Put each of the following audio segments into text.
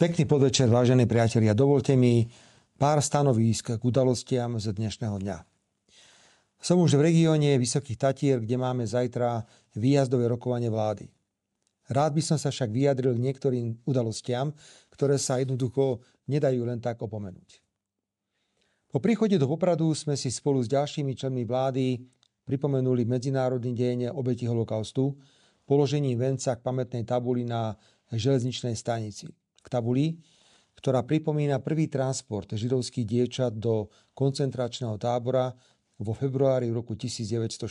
Pekný podvečer, vážení priatelia. Dovolte mi pár stanovísk k udalostiam z dnešného dňa. Som už v regióne Vysokých Tatier, kde máme zajtra výjazdové rokovanie vlády. Rád by som sa však vyjadril k niektorým udalostiam, ktoré sa jednoducho nedajú len tak opomenúť. Po príchode do Popradu sme si spolu s ďalšími členmi vlády pripomenuli Medzinárodný deň obetí holokaustu položením venca k pamätnej tabuli na železničnej stanici. K tabuli, ktorá pripomína prvý transport židovských dievčat do koncentračného tábora vo februári roku 1942.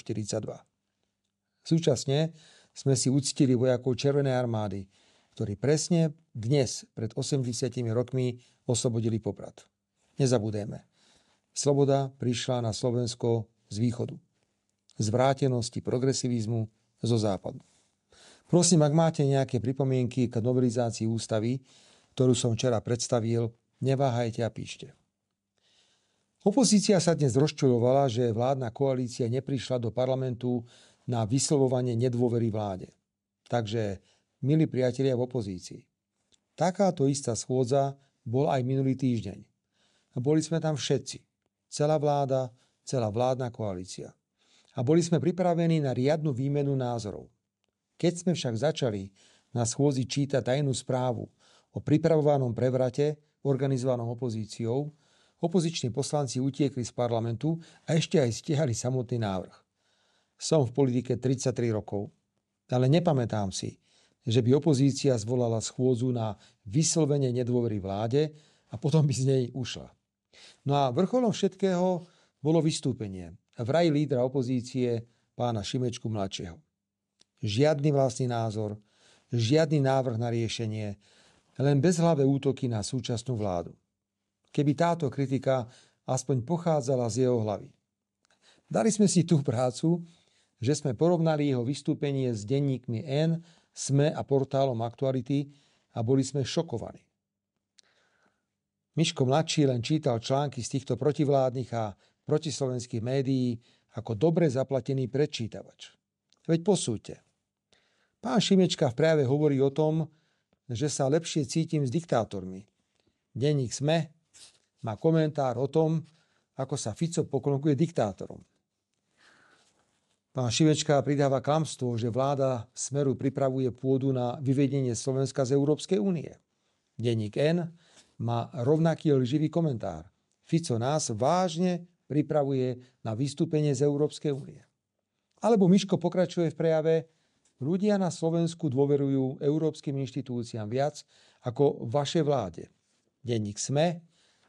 Súčasne sme si uctili vojakov Červenej armády, ktorí presne dnes, pred 80 rokmi, oslobodili Poprad. Nezabudeme. Sloboda prišla na Slovensko z východu. Z vrátenosti progresivizmu zo západu. Prosím, ak máte nejaké pripomienky k novelizácii ústavy, ktorú som včera predstavil, neváhajte a píšte. Opozícia sa dnes rozčuľovala, že vládna koalícia neprišla do parlamentu na vyslovovanie nedôvery vláde. Takže, milí priatelia v opozícii, takáto istá schôdza bola aj minulý týždeň. A boli sme tam všetci. Celá vláda, celá vládna koalícia. A boli sme pripravení na riadnu výmenu názorov. Keď sme však začali na schôdzi čítať tajnú správu o pripravovanom prevrate organizovanom opozíciou, opoziční poslanci utiekli z parlamentu a ešte aj stiahli samotný návrh. Som v politike 33 rokov, ale nepamätám si, že by opozícia zvolala schôdzu na vyslovenie nedôvery vláde a potom by z nej ušla. No a vrcholom všetkého bolo vystúpenie vraj lídra opozície pána Šimečku mladšieho. Žiadny vlastný názor, žiadny návrh na riešenie, len bezhlavé útoky na súčasnú vládu. Keby táto kritika aspoň pochádzala z jeho hlavy. Dali sme si tú prácu, že sme porovnali jeho vystúpenie s denníkmi N, SME a portálom Aktuality a boli sme šokovaní. Miško mladší len čítal články z týchto protivládnych a protislovenských médií ako dobre zaplatený predčítavač. Veď posúďte. Pán Šimečka v prejave hovorí o tom, že sa lepšie cítim s diktátormi. Denník SME má komentár o tom, ako sa Fico poklonkuje diktátorom. Pán Šimečka pridáva klamstvo, že vláda Smeru pripravuje pôdu na vyvedenie Slovenska z Európskej únie. Denník N má rovnaký lživý komentár. Fico nás vážne pripravuje na vystúpenie z Európskej únie. Alebo Miško pokračuje v prejave: ľudia na Slovensku dôverujú európskym inštitúciám viac ako vašej vláde. Denník SME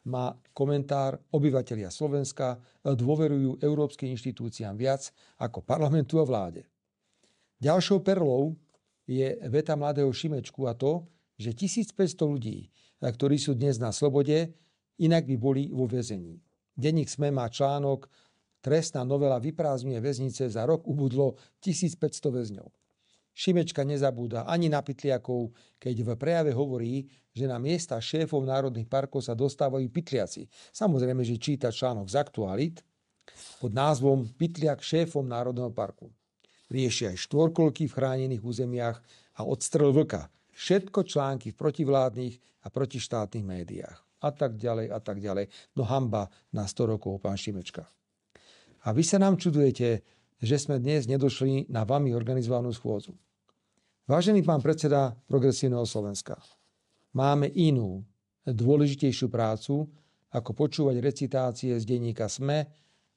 má komentár: obyvatelia Slovenska dôverujú európskym inštitúciám viac ako parlamentu a vláde. Ďalšou perlou je veta mladého Šimečku a to, že 1500 ľudí, ktorí sú dnes na slobode, inak by boli vo väzení. Denník SME má článok: trestná novela vyprázdňuje väznice, za rok ubudlo 1500 väzňov. Šimečka nezabúda ani na pytliakov, keď v prejave hovorí, že na miesta šéfov národných parkov sa dostávajú pytliaci. Samozrejme, že číta článok z Aktualit pod názvom Pytliak šéfom Národného parku. Rieši aj štvorkolky v chránených územiach a odstrel vlka. Všetko články v protivládnych a protištátnych médiách. A tak ďalej, a tak ďalej. No hanba na 100 rokov, pán Šimečka. A vy sa nám čudujete, že sme dnes nedošli na vami organizovanú schôdzu. Vážený pán predseda Progresívneho Slovenska, máme inú, dôležitejšiu prácu, ako počúvať recitácie z denníka SME,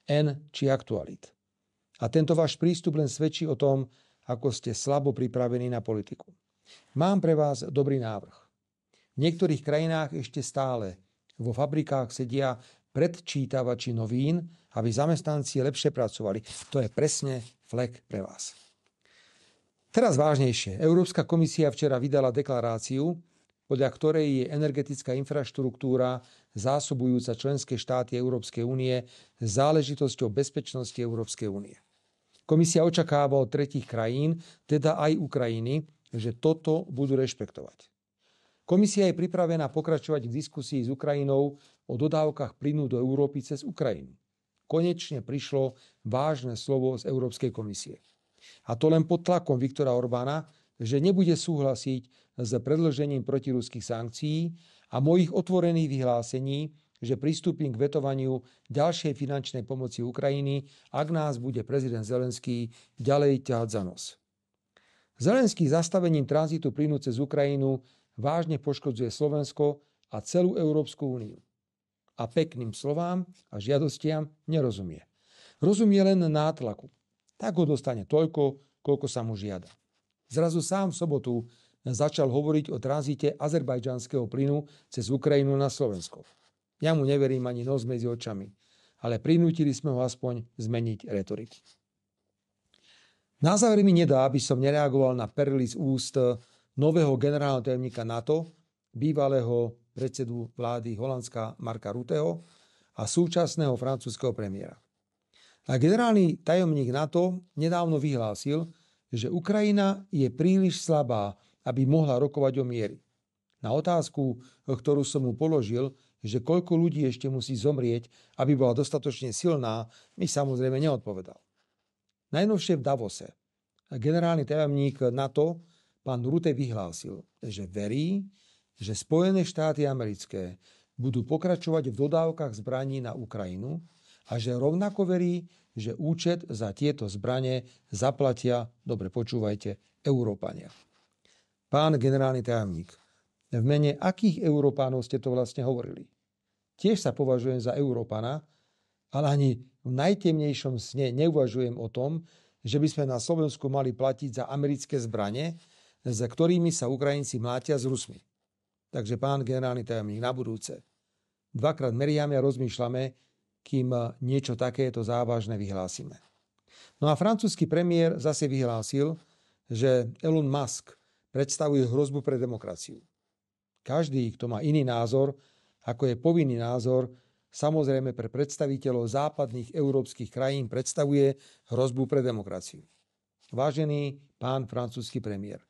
N či Aktualit. A tento váš prístup len svedčí o tom, ako ste slabo pripravení na politiku. Mám pre vás dobrý návrh. V niektorých krajinách ešte stále vo fabrikách sedia predčítavači novín, aby zamestnanci lepšie pracovali. To je presne flek pre vás. Teraz vážnejšie. Európska komisia včera vydala deklaráciu, podľa ktorej je energetická infraštruktúra zásobujúca členské štáty Európskej únie záležitosťou bezpečnosti Európskej únie. Komisia očakáva od tretích krajín, teda aj Ukrajiny, že toto budú rešpektovať. Komisia je pripravená pokračovať v diskusii s Ukrajinou o dodávkach plynu do Európy cez Ukrajinu. Konečne prišlo vážne slovo z Európskej komisie. A to len pod tlakom Viktora Orbána, že nebude súhlasiť s predĺžením protiruských sankcií a mojich otvorených vyhlásení, že pristúpim k vetovaniu ďalšej finančnej pomoci Ukrajiny, ak nás bude prezident Zelenský ďalej ťahať za nos. Zelenský zastavením tranzitu plynu cez Ukrajinu vážne poškodzuje Slovensko a celú Európsku úniu. A pekným slovám a žiadostiam nerozumie. Rozumie len nátlaku. Tak ho dostane toľko, koľko sa mu žiada. Zrazu sám v sobotu začal hovoriť o tranzite azerbajdžanského plynu cez Ukrajinu na Slovensko. Ja mu neverím ani nos medzi očami, ale prinútili sme ho aspoň zmeniť retoriku. Na záver mi nedá, aby som nereagoval na perly z úst nového generálneho tajomníka NATO, bývalého predsedu vlády Holandska Marka Rutteho a súčasného francúzskeho premiéra. A generálny tajomník NATO nedávno vyhlásil, že Ukrajina je príliš slabá, aby mohla rokovať o miery. Na otázku, ktorú som mu položil, že koľko ľudí ešte musí zomrieť, aby bola dostatočne silná, mi samozrejme neodpovedal. Najnovšie v Davose generálny tajomník NATO pán Rutte vyhlásil, že verí, že Spojené štáty americké budú pokračovať v dodávkach zbraní na Ukrajinu a že rovnako verí, že účet za tieto zbrane zaplatia, dobre počúvajte, Európania. Pán generálny tajomník, v mene akých Európánov ste to vlastne hovorili? Tiež sa považujem za Európana, ale ani v najtemnejšom sne neuvažujem o tom, že by sme na Slovensku mali platiť za americké zbrane, za ktorými sa Ukrajinci mlátia s Rusmi. Takže pán generálny tajomník, na budúce dvakrát meriame a rozmýšľame, kým niečo takéto závažné vyhlásime. No a francúzsky premiér zase vyhlásil, že Elon Musk predstavuje hrozbu pre demokraciu. Každý, kto má iný názor, ako je povinný názor, samozrejme pre predstaviteľov západných európskych krajín predstavuje hrozbu pre demokraciu. Vážený pán francúzsky premiér,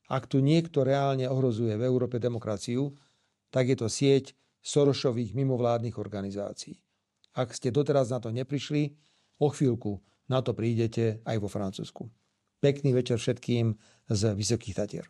ak tu niekto reálne ohrozuje v Európe demokraciu, tak je to sieť Sorosových mimovládnych organizácií. Ak ste doteraz na to neprišli, o chvíľku na to prídete aj vo Francúzsku. Pekný večer všetkým z Vysokých Tatier.